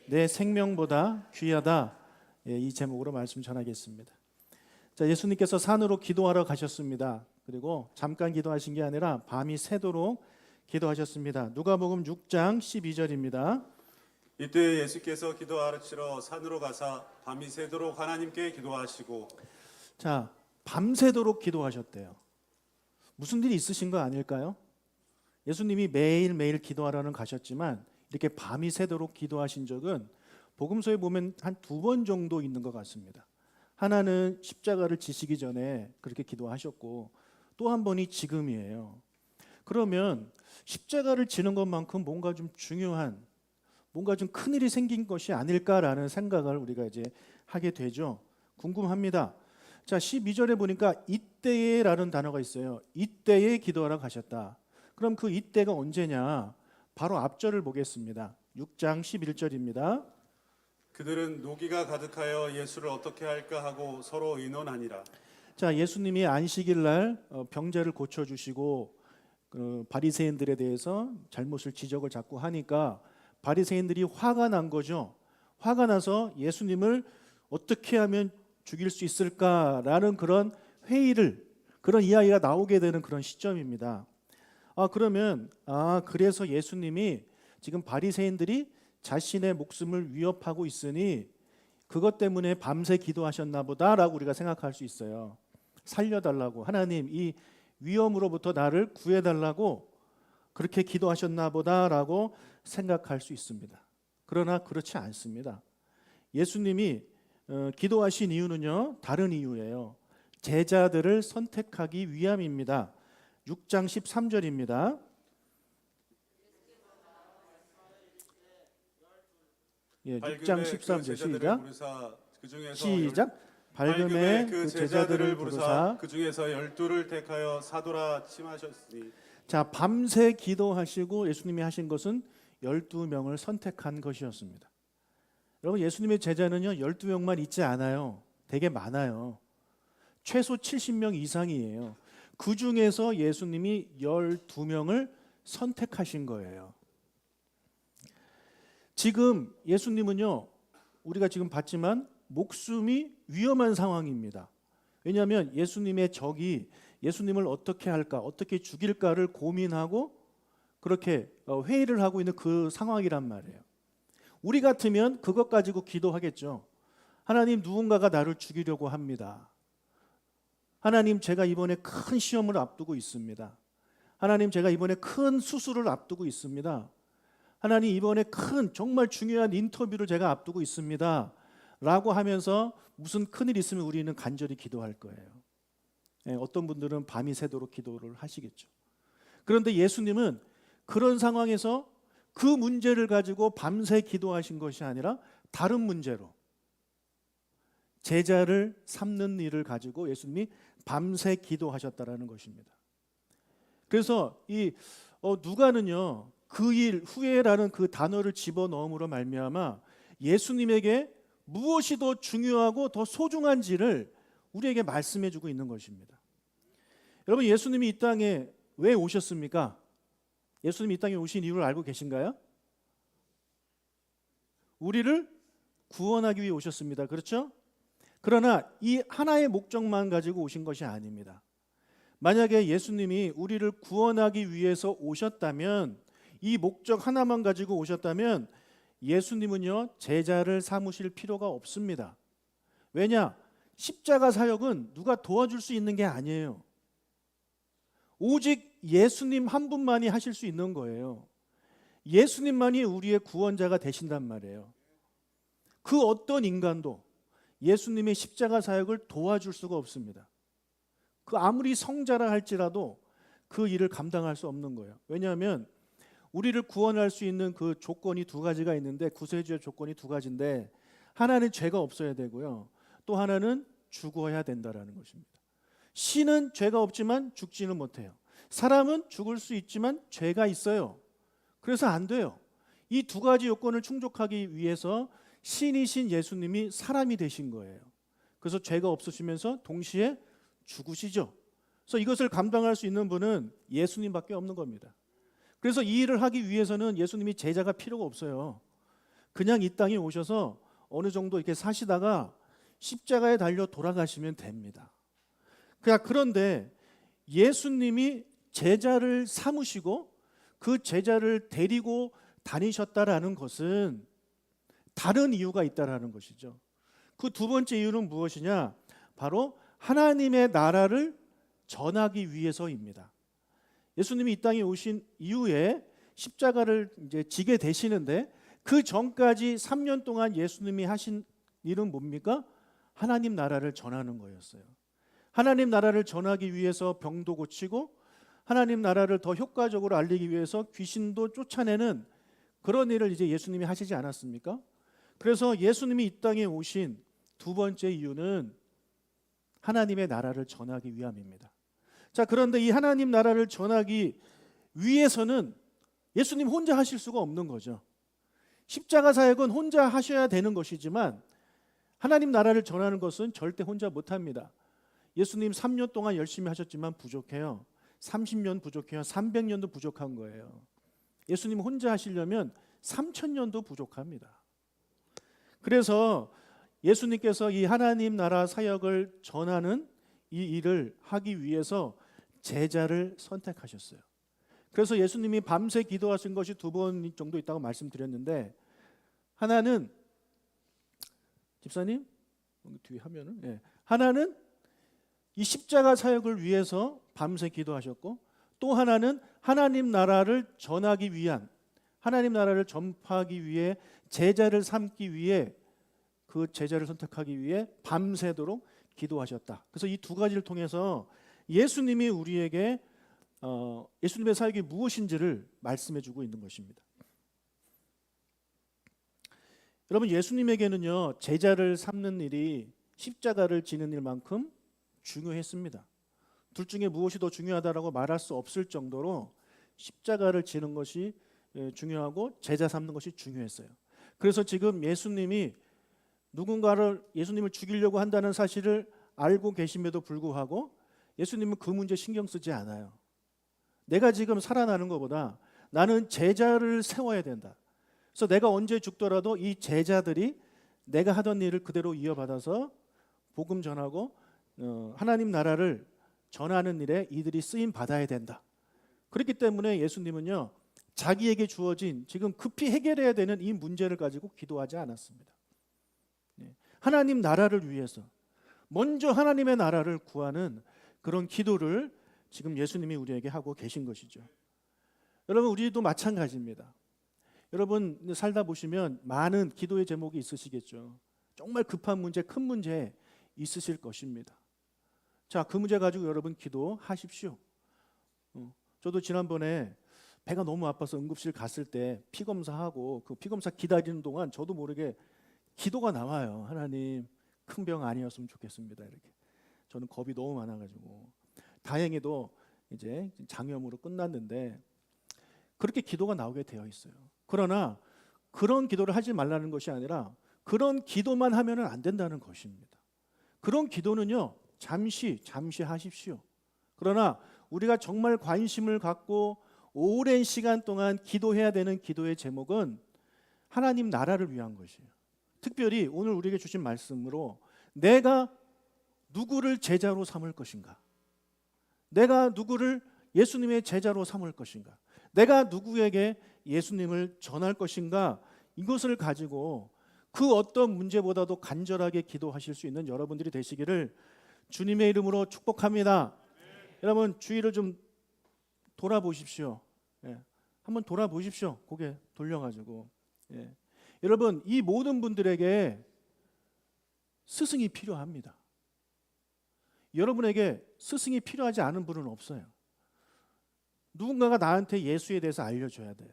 내 생명보다 귀하다. 이 제목으로 말씀 전하겠습니다. 자, 예수님께서 산으로 기도하러 가셨습니다. 그리고 잠깐 기도하신 게 아니라 밤이 새도록 기도하셨습니다. 누가복음 6장 12절입니다. 이때 예수께서 기도하시러 산으로 가사 밤이 새도록 하나님께 기도하시고. 자, 밤새도록 기도하셨대요. 무슨 일이 있으신 거 아닐까요? 예수님이 매일매일 기도하러는 가셨지만 이렇게 밤이 새도록 기도하신 적은 복음서에 보면 한 2번 정도 있는 것 같습니다. 하나는 십자가를 지시기 전에 그렇게 기도하셨고, 또 한 번이 지금이에요. 그러면 십자가를 지는 것만큼 뭔가 좀 중요한, 뭔가 좀 큰일이 생긴 것이 아닐까라는 생각을 우리가 이제 하게 되죠. 궁금합니다. 자, 12절에 보니까 이때에라는 단어가 있어요. 이때에 기도하러 가셨다. 그럼 그 이때가 언제냐? 바로 앞절을 보겠습니다. 6장 11절입니다. 그들은 노기가 가득하여 예수를 어떻게 할까 하고 서로 의논하니라. 자, 예수님이 안식일 날 병자를 고쳐주시고 바리새인들에 대해서 잘못을 지적을 자꾸 하니까 바리새인들이 화가 난 거죠. 화가 나서 예수님을 어떻게 하면 죽일 수 있을까라는 그런 회의를, 그런 이야기가 나오게 되는 그런 시점입니다. 그러면 그래서 예수님이 지금 바리새인들이 자신의 목숨을 위협하고 있으니 그것 때문에 밤새 기도하셨나 보다라고 우리가 생각할 수 있어요. 살려달라고, 하나님 이 위험으로부터 나를 구해달라고 그렇게 기도하셨나 보다라고 생각할 수 있습니다. 그러나 그렇지 않습니다. 예수님이 기도하신 이유는요, 다른 이유예요. 제자들을 선택하기 위함입니다. 6장 13절입니다. 예, 6장 13절 시작. 밝음에 그 제자들을 부르사 그 중에서 12를 택하여 사도라 칭하셨으니. 자, 밤새 기도하시고 예수님이 하신 것은 12명을 선택한 것이었습니다. 여러분, 예수님의 제자는요 12명만 있지 않아요. 되게 많아요. 최소 70명 이상이에요. 그 중에서 예수님이 12명을 선택하신 거예요. 지금 예수님은요, 우리가 지금 봤지만 목숨이 위험한 상황입니다. 왜냐하면 예수님의 적이 예수님을 어떻게 할까, 어떻게 죽일까를 고민하고 그렇게 회의를 하고 있는 그 상황이란 말이에요. 우리 같으면 그것 가지고 기도하겠죠. 하나님, 누군가가 나를 죽이려고 합니다. 하나님, 제가 이번에 큰 시험을 앞두고 있습니다. 하나님, 제가 이번에 큰 수술을 앞두고 있습니다. 하나님, 이번에 큰 정말 중요한 인터뷰를 제가 앞두고 있습니다. 라고 하면서 무슨 큰일 있으면 우리는 간절히 기도할 거예요. 어떤 분들은 밤이 새도록 기도를 하시겠죠. 그런데 예수님은 그런 상황에서 그 문제를 가지고 밤새 기도하신 것이 아니라 다른 문제로, 제자를 삼는 일을 가지고 예수님이 밤새 기도하셨다라는 것입니다. 그래서 이 누가는요, 그 일 후에라는 그 단어를 집어넣음으로 말미암아 예수님에게 무엇이 더 중요하고 더 소중한지를 우리에게 말씀해주고 있는 것입니다. 여러분, 예수님이 이 땅에 왜 오셨습니까? 예수님이 이 땅에 오신 이유를 알고 계신가요? 우리를 구원하기 위해 오셨습니다. 그렇죠? 그러나 이 하나의 목적만 가지고 오신 것이 아닙니다. 만약에 예수님이 우리를 구원하기 위해서 오셨다면, 이 목적 하나만 가지고 오셨다면 예수님은요 제자를 삼으실 필요가 없습니다. 왜냐? 십자가 사역은 누가 도와줄 수 있는 게 아니에요. 오직 예수님 한 분만이 하실 수 있는 거예요. 예수님만이 우리의 구원자가 되신단 말이에요. 그 어떤 인간도 예수님의 십자가 사역을 도와줄 수가 없습니다. 그 아무리 성자라 할지라도 그 일을 감당할 수 없는 거예요. 왜냐하면 우리를 구원할 수 있는 그 조건이 2가지가 있는데, 구세주의 조건이 2가지인데, 하나는 죄가 없어야 되고요, 또 하나는 죽어야 된다라는 것입니다. 신은 죄가 없지만 죽지는 못해요. 사람은 죽을 수 있지만 죄가 있어요. 그래서 안 돼요. 이 2가지 요건을 충족하기 위해서 신이신 예수님이 사람이 되신 거예요. 그래서 죄가 없으시면서 동시에 죽으시죠. 그래서 이것을 감당할 수 있는 분은 예수님밖에 없는 겁니다. 그래서 이 일을 하기 위해서는 예수님이 제자가 필요가 없어요. 그냥 이 땅에 오셔서 어느 정도 이렇게 사시다가 십자가에 달려 돌아가시면 됩니다. 그런데 예수님이 제자를 삼으시고 그 제자를 데리고 다니셨다라는 것은 다른 이유가 있다라는 것이죠. 그 두 번째 이유는 무엇이냐? 바로 하나님의 나라를 전하기 위해서입니다. 예수님이 이 땅에 오신 이후에 십자가를 이제 지게 되시는데 그 전까지 3년 동안 예수님이 하신 일은 뭡니까? 하나님 나라를 전하는 거였어요. 하나님 나라를 전하기 위해서 병도 고치고 하나님 나라를 더 효과적으로 알리기 위해서 귀신도 쫓아내는 그런 일을 이제 예수님이 하시지 않았습니까? 그래서 예수님이 이 땅에 오신 두 번째 이유는 하나님의 나라를 전하기 위함입니다. 자, 그런데 이 하나님 나라를 전하기 위해서는 예수님 혼자 하실 수가 없는 거죠. 십자가 사역은 혼자 하셔야 되는 것이지만 하나님 나라를 전하는 것은 절대 혼자 못합니다. 예수님 3년 동안 열심히 하셨지만 부족해요. 30년 부족해요. 300년도 부족한 거예요. 예수님 혼자 하시려면 3000년도 부족합니다. 그래서 예수님께서 이 하나님 나라 사역을 전하는 이 일을 하기 위해서 제자를 선택하셨어요. 그래서 예수님이 밤새 기도하신 것이 두 번 정도 있다고 말씀드렸는데, 하나는 집사님 뒤에 하면은 하나는 이 십자가 사역을 위해서 밤새 기도하셨고, 또 하나는 하나님 나라를 전하기 위한, 하나님 나라를 전파하기 위해 제자를 삼기 위해, 그 제자를 선택하기 위해 밤새도록 기도하셨다. 그래서 이 두 가지를 통해서 예수님이 우리에게 예수님의 사역이 무엇인지를 말씀해 주고 있는 것입니다. 여러분, 예수님에게는요, 제자를 삼는 일이 십자가를 지는 일만큼 중요했습니다. 둘 중에 무엇이 더 중요하다라고 말할 수 없을 정도로 십자가를 지는 것이 중요하고 제자 삼는 것이 중요했어요. 그래서 지금 예수님이 누군가를, 예수님을 죽이려고 한다는 사실을 알고 계심에도 불구하고 예수님은 그 문제 신경 쓰지 않아요. 내가 지금 살아나는 것보다 나는 제자를 세워야 된다. 그래서 내가 언제 죽더라도 이 제자들이 내가 하던 일을 그대로 이어받아서 복음 전하고 하나님 나라를 전하는 일에 이들이 쓰임 받아야 된다. 그렇기 때문에 예수님은요, 자기에게 주어진 지금 급히 해결해야 되는 이 문제를 가지고 기도하지 않았습니다. 하나님 나라를 위해서 먼저 하나님의 나라를 구하는 그런 기도를 지금 예수님이 우리에게 하고 계신 것이죠. 여러분, 우리도 마찬가지입니다. 여러분 살다 보시면 많은 기도의 제목이 있으시겠죠. 정말 급한 문제, 큰 문제 있으실 것입니다. 자, 그 문제 가지고 여러분 기도하십시오. 저도 지난번에 배가 너무 아파서 응급실 갔을 때 피 검사하고 그 피 검사 기다리는 동안 저도 모르게 기도가 나와요. 하나님, 큰 병 아니었으면 좋겠습니다. 이렇게. 저는 겁이 너무 많아가지고. 다행히도 이제 장염으로 끝났는데 그렇게 기도가 나오게 되어 있어요. 그러나 그런 기도를 하지 말라는 것이 아니라 그런 기도만 하면은 안 된다는 것입니다. 그런 기도는요, 잠시 하십시오. 그러나 우리가 정말 관심을 갖고 오랜 시간 동안 기도해야 되는 기도의 제목은 하나님 나라를 위한 것이에요. 특별히 오늘 우리에게 주신 말씀으로 내가 누구를 제자로 삼을 것인가? 내가 누구를 예수님의 제자로 삼을 것인가? 내가 누구에게 예수님을 전할 것인가? 이것을 가지고 그 어떤 문제보다도 간절하게 기도하실 수 있는 여러분들이 되시기를 주님의 이름으로 축복합니다. 여러분, 주위를 좀 돌아보십시오. 한번 돌아보십시오. 고개 돌려가지고. 여러분, 이 모든 분들에게 스승이 필요합니다. 여러분에게 스승이 필요하지 않은 분은 없어요. 누군가가 나한테 예수에 대해서 알려줘야 돼요.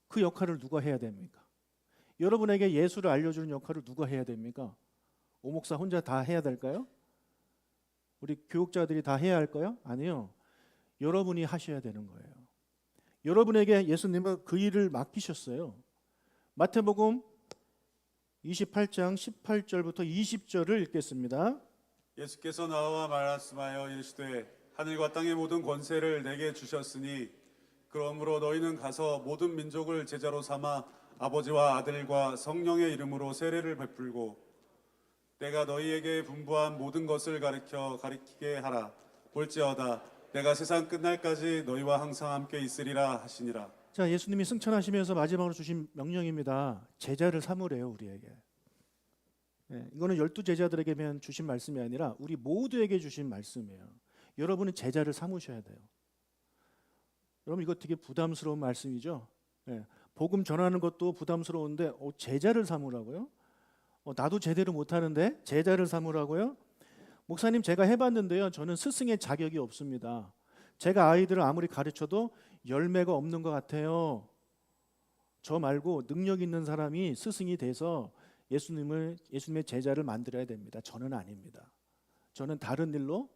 그 역할을 누가 해야 됩니까? 여러분에게 예수를 알려주는 역할을 누가 해야 됩니까? 오 목사 혼자 다 해야 될까요? 우리 교육자들이 다 해야 할까요? 아니요. 여러분이 하셔야 되는 거예요. 여러분에게 예수님은 그 일을 맡기셨어요. 마태복음 28장 18절부터 20절을 읽겠습니다. 예수께서 나와 말씀하여 이르시되 하늘과 땅의 모든 권세를 내게 주셨으니 그러므로 너희는 가서 모든 민족을 제자로 삼아 아버지와 아들과 성령의 이름으로 세례를 베풀고 내가 너희에게 분부한 모든 것을 가리키게 하라. 볼지어다 내가 세상 끝날까지 너희와 항상 함께 있으리라 하시니라. 자, 예수님이 승천하시면서 마지막으로 주신 명령입니다. 제자를 삼으래요, 우리에게. 이거는 12제자들에게만 주신 말씀이 아니라 우리 모두에게 주신 말씀이에요. 여러분은 제자를 삼으셔야 돼요. 여러분, 이거 되게 부담스러운 말씀이죠. 복음 전하는 것도 부담스러운데 제자를 삼으라고요? 나도 제대로 못하는데 제자를 삼으라고요? 목사님, 제가 해봤는데요, 저는 스승의 자격이 없습니다. 제가 아이들을 아무리 가르쳐도 열매가 없는 것 같아요. 저 말고 능력 있는 사람이 스승이 돼서 예수님의 제자를 만들어야 됩니다. 저는 아닙니다. 저는 다른 일로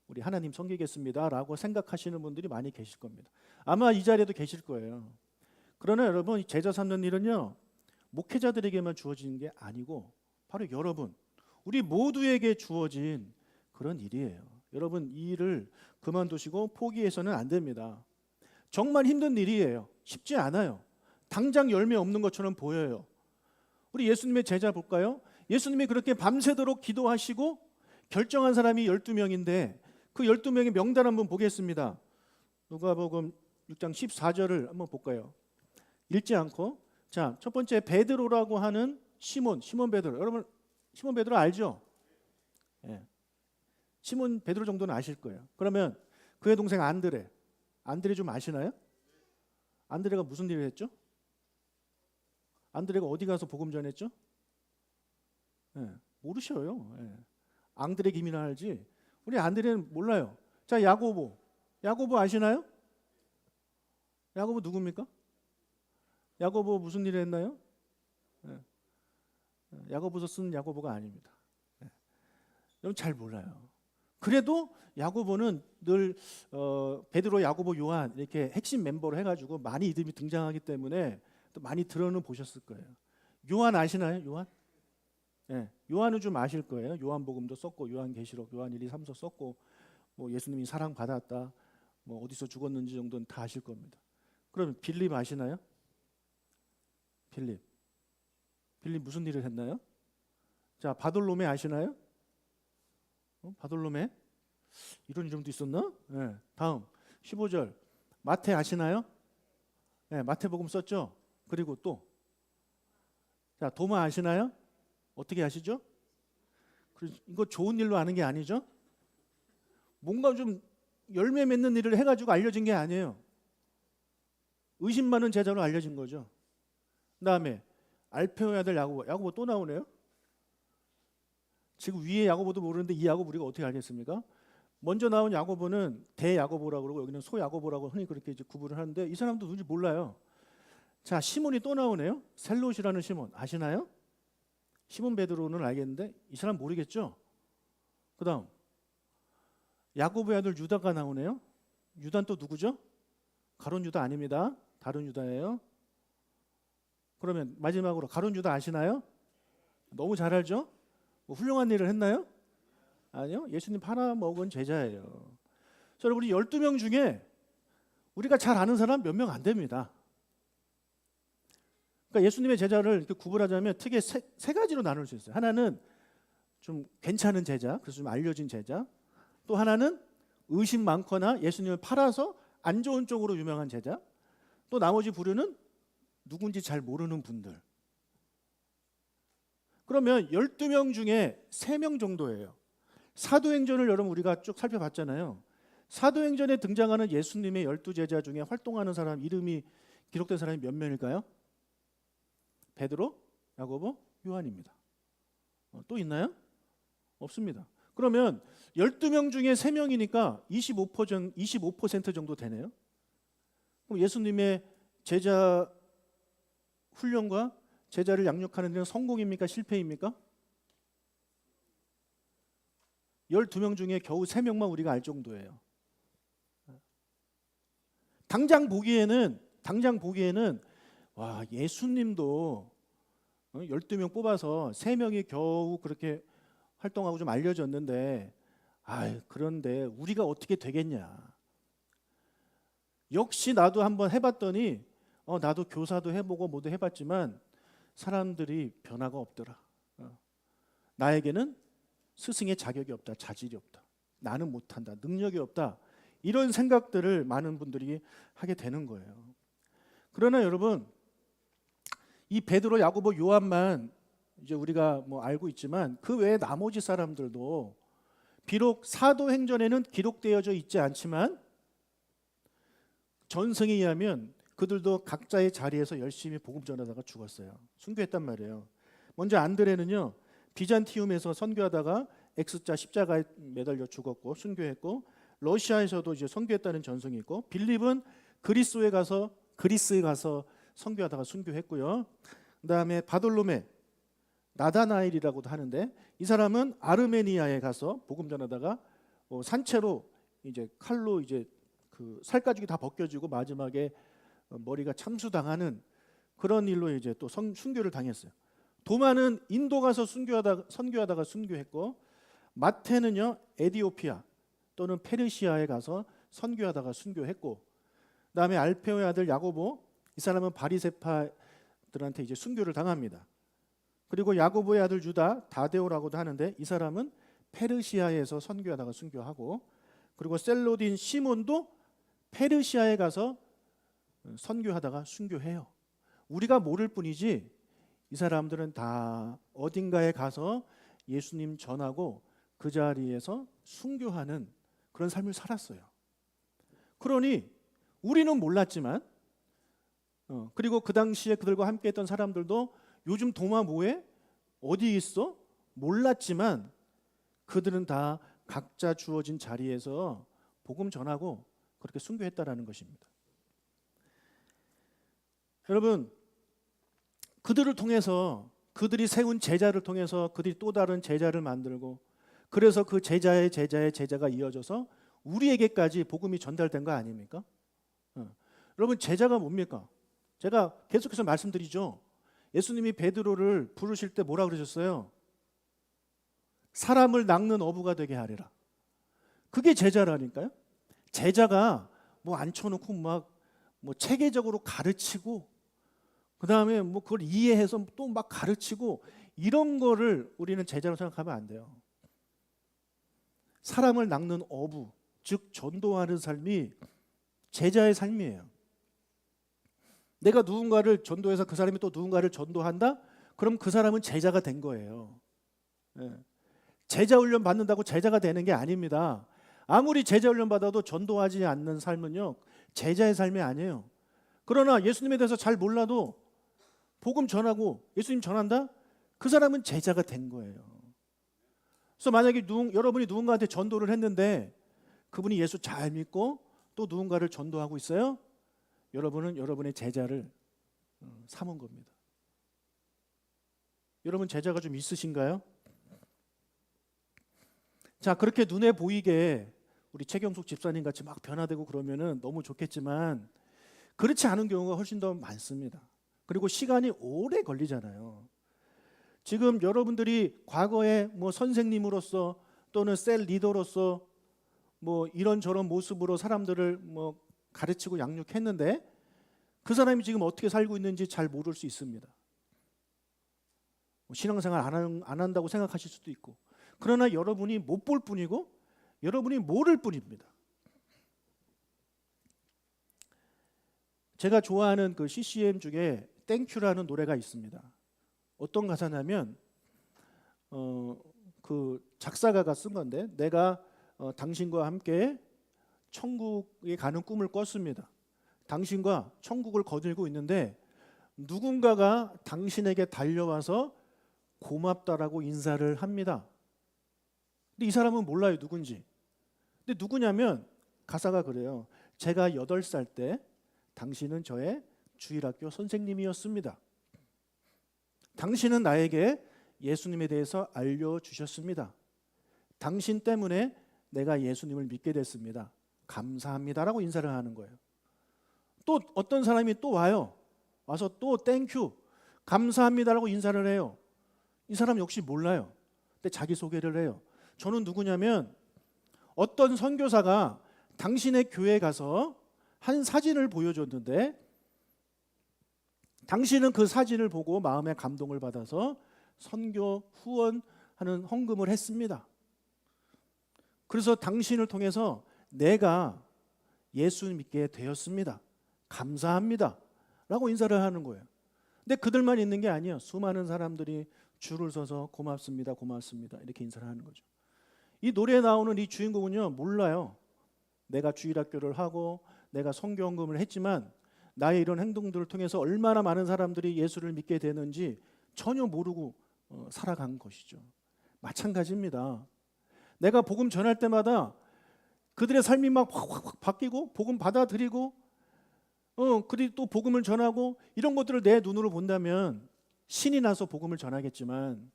우리 하나님 섬기겠습니다 라고 생각하시는 분들이 많이 계실 겁니다. 아마 이 자리에도 계실 거예요. 그러나 여러분, 제자 삼는 일은요, 목회자들에게만 주어지는 게 아니고 바로 여러분, 우리 모두에게 주어진 그런 일이에요. 여러분, 이 일을 그만두시고 포기해서는 안 됩니다. 정말 힘든 일이에요. 쉽지 않아요. 당장 열매 없는 것처럼 보여요. 우리 예수님의 제자 볼까요? 예수님이 그렇게 밤새도록 기도하시고 결정한 사람이 12명인데 그 12명의 명단 한번 보겠습니다. 누가복음 6장 14절을 한번 볼까요? 읽지 않고, 자, 첫 번째 베드로라고 하는 시몬 베드로. 여러분, 시몬 베드로 알죠? 시몬 베드로 정도는 아실 거예요. 그러면 그의 동생 안드레 좀 아시나요? 안드레가 무슨 일을 했죠? 안드레가 어디 가서 복음 전했죠? 모르셔요. 앙드레 김이나 알지 우리 안드레는 몰라요. 자, 야고보 아시나요? 야고보 누굽니까? 야고보 무슨 일을 했나요? 야고보서 쓴 야고보가 아닙니다. 여러분 잘 몰라요. 그래도 야고보는 늘 베드로, 야고보, 요한 이렇게 핵심 멤버로 해가지고 많이 이름이 등장하기 때문에 또 많이 들어는 보셨을 거예요. 요한 아시나요? 요한? 요한은 좀 아실 거예요. 요한복음도 썼고 요한계시록, 요한 1, 2, 3서 썼고 뭐 예수님이 사랑받았다, 뭐 어디서 죽었는지 정도는 다 아실 겁니다. 그러면 빌립 아시나요? 빌립 무슨 일을 했나요? 자, 바돌로메 아시나요? 바돌로메? 이런 이름도 있었나? 다음 15절 마태 아시나요? 마태복음 썼죠? 그리고 또, 자, 도마 아시나요? 어떻게 아시죠? 이거 좋은 일로 아는 게 아니죠? 뭔가 좀 열매 맺는 일을 해가지고 알려진 게 아니에요. 의심 많은 제자로 알려진 거죠. 그 다음에 알페오의 아들 야고보 또 나오네요. 지금 위에 야고보도 모르는데 이 야고보 우리가 어떻게 알겠습니까? 먼저 나온 야고보는 대야고보라고 그러고 여기는 소야고보라고 흔히 그렇게 이제 구분을 하는데 이 사람도 누군지 몰라요. 자, 시몬이 또 나오네요. 셀롯이라는 시몬 아시나요? 시몬 베드로는 알겠는데 이 사람 모르겠죠? 그 다음 야고보의 아들 유다가 나오네요. 유다는 또 누구죠? 가룟 유다 아닙니다. 다른 유다예요. 그러면 마지막으로 가룟 유다 아시나요? 너무 잘 알죠? 뭐 훌륭한 일을 했나요? 아니요. 예수님 팔아먹은 제자예요. 그래서 여러분, 우리 12명 중에 우리가 잘 아는 사람 몇 명 안 됩니다. 그러니까 예수님의 제자를 이렇게 구분하자면 크게 세 가지로 나눌 수 있어요. 하나는 좀 괜찮은 제자, 그래서 좀 알려진 제자. 또 하나는 의심 많거나 예수님을 팔아서 안 좋은 쪽으로 유명한 제자. 또 나머지 부류는 누군지 잘 모르는 분들. 그러면 12명 중에 3명 정도예요. 사도행전을 여러분 우리가 쭉 살펴봤잖아요. 사도행전에 등장하는 예수님의 12제자 중에 활동하는 사람 이름이 기록된 사람이 몇 명일까요? 베드로, 야고보, 요한입니다. 또 있나요? 없습니다. 그러면 12명 중에 3명이니까 25% 정도 되네요. 그럼 예수님의 제자 훈련과 제자를 양육하는 데는 성공입니까? 실패입니까? 12명 중에 겨우 3명만 우리가 알 정도예요. 당장 보기에는 와, 예수님도 12명 뽑아서 3명이 겨우 그렇게 활동하고 좀 알려졌는데 그런데 우리가 어떻게 되겠냐. 역시 나도 한번 해봤더니 나도 교사도 해보고 뭐도 해봤지만 사람들이 변화가 없더라. 나에게는 스승의 자격이 없다, 자질이 없다, 나는 못한다, 능력이 없다, 이런 생각들을 많은 분들이 하게 되는 거예요. 그러나 여러분, 이 베드로, 야고보, 요한만 이제 우리가 뭐 알고 있지만 그 외에 나머지 사람들도 비록 사도행전에는 기록되어져 있지 않지만 전승에 의하면 그들도 각자의 자리에서 열심히 복음 전하다가 죽었어요. 순교했단 말이에요. 먼저 안드레는요, 비잔티움에서 선교하다가 X자 십자가에 매달려 죽었고 순교했고, 러시아에서도 이제 선교했다는 전승이 있고, 빌립은 그리스에 가서 선교하다가 순교했고요. 그다음에 바돌로메, 나다나엘이라고도 하는데 이 사람은 아르메니아에 가서 복음 전하다가 산채로 이제 칼로 이제 그 살가죽이 다 벗겨지고 마지막에 머리가 참수당하는 그런 일로 이제 또 순교를 당했어요. 도마는 인도 가서 선교하다가 순교했고, 마태는요 에디오피아 또는 페르시아에 가서 선교하다가 순교했고, 그다음에 알페오의 아들 야고보, 이 사람은 바리새파들한테 이제 순교를 당합니다. 그리고 야고보의 아들 유다, 다데오라고도 하는데 이 사람은 페르시아에서 선교하다가 순교하고, 그리고 셀로딘 시몬도 페르시아에 가서 선교하다가 순교해요. 우리가 모를 뿐이지 이 사람들은 다 어딘가에 가서 예수님 전하고 그 자리에서 순교하는 그런 삶을 살았어요. 그러니 우리는 몰랐지만, 그리고 그 당시에 그들과 함께 했던 사람들도 요즘 도마 뭐해? 어디 있어? 몰랐지만 그들은 다 각자 주어진 자리에서 복음 전하고 그렇게 순교했다라는 것입니다. 여러분, 그들을 통해서, 그들이 세운 제자를 통해서 그들이 또 다른 제자를 만들고, 그래서 그 제자의 제자가 이어져서 우리에게까지 복음이 전달된 거 아닙니까? 여러분, 제자가 뭡니까? 제가 계속해서 말씀드리죠. 예수님이 베드로를 부르실 때 뭐라 그러셨어요? 사람을 낚는 어부가 되게 하리라. 그게 제자라니까요. 제자가 뭐 앉혀놓고 막 뭐 체계적으로 가르치고, 그 다음에 뭐 그걸 이해해서 또 막 가르치고, 이런 거를 우리는 제자로 생각하면 안 돼요. 사람을 낚는 어부, 즉 전도하는 삶이 제자의 삶이에요. 내가 누군가를 전도해서 그 사람이 또 누군가를 전도한다? 그럼 그 사람은 제자가 된 거예요. 제자 훈련 받는다고 제자가 되는 게 아닙니다. 아무리 제자 훈련 받아도 전도하지 않는 삶은요, 제자의 삶이 아니에요. 그러나 예수님에 대해서 잘 몰라도 복음 전하고 예수님 전한다? 그 사람은 제자가 된 거예요. 그래서 만약에 여러분이 누군가한테 전도를 했는데 그분이 예수 잘 믿고 또 누군가를 전도하고 있어요? 여러분은 여러분의 제자를 삼은 겁니다. 여러분 제자가 좀 있으신가요? 자, 그렇게 눈에 보이게 우리 최경숙 집사님 같이 막 변화되고 그러면은 너무 좋겠지만 그렇지 않은 경우가 훨씬 더 많습니다. 그리고 시간이 오래 걸리잖아요. 지금 여러분들이 과거에 뭐 선생님으로서 또는 셀 리더로서 뭐 이런저런 모습으로 사람들을 뭐 가르치고 양육했는데 그 사람이 지금 어떻게 살고 있는지 잘 모를 수 있습니다. 신앙생활 안 한다고 생각하실 수도 있고, 그러나 여러분이 못 볼 뿐이고 여러분이 모를 뿐입니다. 제가 좋아하는 그 CCM 중에 땡큐라는 노래가 있습니다. 어떤 가사냐면 그 작사가가 쓴 건데, 내가 당신과 함께 천국에 가는 꿈을 꿨습니다. 당신과 천국을 거닐고 있는데 누군가가 당신에게 달려와서 고맙다라고 인사를 합니다. 근데 이 사람은 몰라요, 누군지. 근데 누구냐면 가사가 그래요. 제가 8살 때 당신은 저의 주일학교 선생님이었습니다. 당신은 나에게 예수님에 대해서 알려주셨습니다. 당신 때문에 내가 예수님을 믿게 됐습니다. 감사합니다라고 인사를 하는 거예요. 또 어떤 사람이 또 와요. 와서 또 땡큐, 감사합니다라고 인사를 해요. 이 사람 역시 몰라요. 근데 자기소개를 해요. 저는 누구냐면 어떤 선교사가 당신의 교회에 가서 한 사진을 보여줬는데 당신은 그 사진을 보고 마음의 감동을 받아서 선교 후원하는 헌금을 했습니다. 그래서 당신을 통해서 내가 예수 믿게 되었습니다. 감사합니다. 라고 인사를 하는 거예요. 근데 그들만 있는 게 아니에요. 수많은 사람들이 줄을 서서 고맙습니다. 고맙습니다. 이렇게 인사를 하는 거죠. 이 노래에 나오는 이 주인공은요, 몰라요. 내가 주일학교를 하고 내가 선교헌금을 했지만 나의 이런 행동들을 통해서 얼마나 많은 사람들이 예수를 믿게 되는지 전혀 모르고 살아간 것이죠. 마찬가지입니다. 내가 복음 전할 때마다 그들의 삶이 막 확 바뀌고 복음 받아들이고 그리고 또 복음을 전하고 이런 것들을 내 눈으로 본다면 신이 나서 복음을 전하겠지만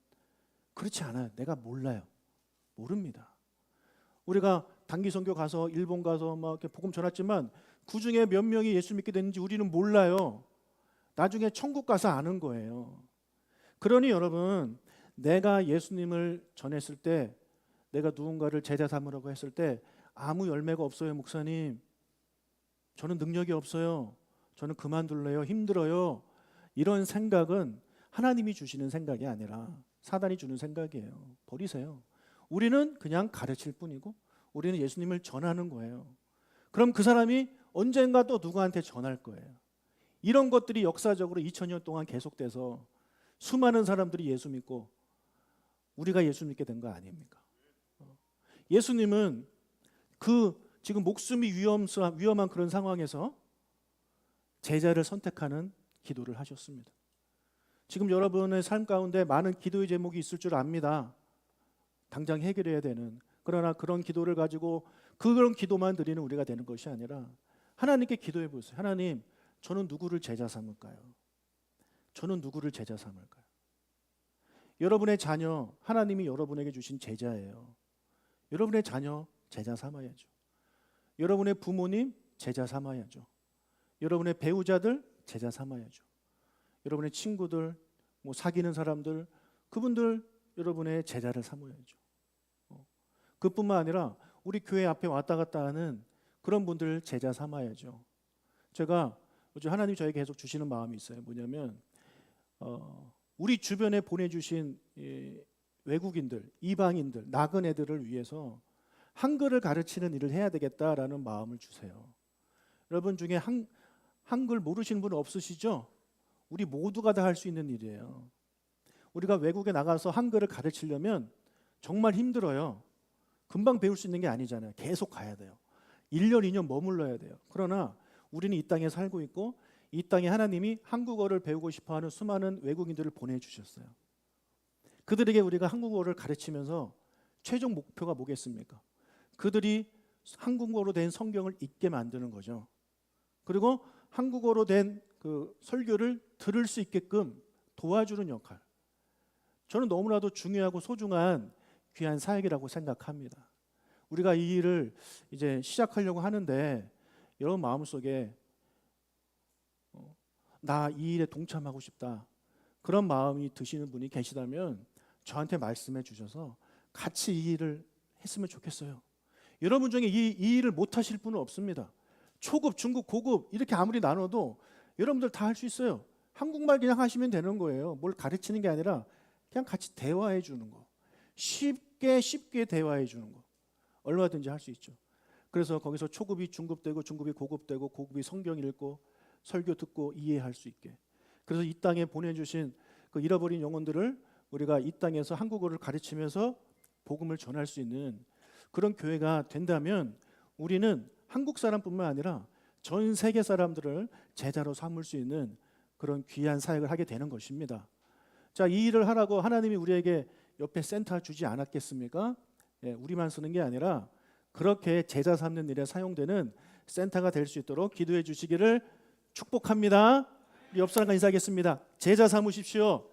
그렇지 않아요. 내가 몰라요. 모릅니다. 우리가 단기 선교 가서 일본 가서 막 이렇게 복음 전했지만 그 중에 몇 명이 예수 믿게 됐는지 우리는 몰라요. 나중에 천국 가서 아는 거예요. 그러니 여러분, 내가 예수님을 전했을 때, 내가 누군가를 제자 삼으라고 했을 때 아무 열매가 없어요, 목사님. 저는 능력이 없어요. 저는 그만둘래요. 힘들어요. 이런 생각은 하나님이 주시는 생각이 아니라 사단이 주는 생각이에요. 버리세요. 우리는 그냥 가르칠 뿐이고 우리는 예수님을 전하는 거예요. 그럼 그 사람이 언젠가 또 누구한테 전할 거예요. 이런 것들이 역사적으로 2000년 동안 계속돼서 수많은 사람들이 예수 믿고 우리가 예수 믿게 된 거 아닙니까? 예수님은 그 지금 목숨이 위험한 그런 상황에서 제자를 선택하는 기도를 하셨습니다. 지금 여러분의 삶 가운데 많은 기도의 제목이 있을 줄 압니다. 당장 해결해야 되는. 그러나 그런 기도를 가지고 그런 기도만 드리는 우리가 되는 것이 아니라 하나님께 기도해 보세요. 하나님, 저는 누구를 제자 삼을까요? 저는 누구를 제자 삼을까요? 여러분의 자녀, 하나님이 여러분에게 주신 제자예요. 여러분의 자녀 제자 삼아야죠. 여러분의 부모님 제자 삼아야죠. 여러분의 배우자들 제자 삼아야죠. 여러분의 친구들, 뭐 사귀는 사람들, 그분들 여러분의 제자를 삼아야죠. 그뿐만 아니라 우리 교회 앞에 왔다 갔다 하는 그런 분들 제자 삼아야죠. 제가 요즘 하나님이 저에게 계속 주시는 마음이 있어요. 뭐냐면 우리 주변에 보내주신 외국인들, 이방인들, 나그네들을 위해서 한글을 가르치는 일을 해야 되겠다라는 마음을 주세요. 여러분 중에 한글 모르시는 분 없으시죠? 우리 모두가 다 할 수 있는 일이에요. 우리가 외국에 나가서 한글을 가르치려면 정말 힘들어요. 금방 배울 수 있는 게 아니잖아요. 계속 가야 돼요. 1년, 2년 머물러야 돼요. 그러나 우리는 이 땅에 살고 있고 이 땅에 하나님이 한국어를 배우고 싶어하는 수많은 외국인들을 보내주셨어요. 그들에게 우리가 한국어를 가르치면서 최종 목표가 뭐겠습니까? 그들이 한국어로 된 성경을 읽게 만드는 거죠. 그리고 한국어로 된 그 설교를 들을 수 있게끔 도와주는 역할. 저는 너무나도 중요하고 소중한 귀한 사역이라고 생각합니다. 우리가 이 일을 이제 시작하려고 하는데 여러분 마음속에 나 이 일에 동참하고 싶다. 그런 마음이 드시는 분이 계시다면 저한테 말씀해 주셔서 같이 이 일을 했으면 좋겠어요. 여러분 중에 이 일을 못 하실 분은 없습니다. 초급, 중급, 고급 이렇게 아무리 나눠도 여러분들 다 할 수 있어요. 한국말 그냥 하시면 되는 거예요. 뭘 가르치는 게 아니라 그냥 같이 대화해 주는 거. 쉽게 대화해 주는 거. 얼마든지 할 수 있죠. 그래서 거기서 초급이 중급되고 중급이 고급되고 고급이 성경 읽고 설교 듣고 이해할 수 있게. 그래서 이 땅에 보내주신 그 잃어버린 영혼들을 우리가 이 땅에서 한국어를 가르치면서 복음을 전할 수 있는 그런 교회가 된다면 우리는 한국 사람뿐만 아니라 전 세계 사람들을 제자로 삼을 수 있는 그런 귀한 사역을 하게 되는 것입니다. 자, 이 일을 하라고 하나님이 우리에게 옆에 센터 주지 않았겠습니까? 우리만 쓰는 게 아니라 그렇게 제자 삼는 일에 사용되는 센터가 될 수 있도록 기도해 주시기를 축복합니다. 우리 옆 사람과 인사하겠습니다. 제자 삼으십시오.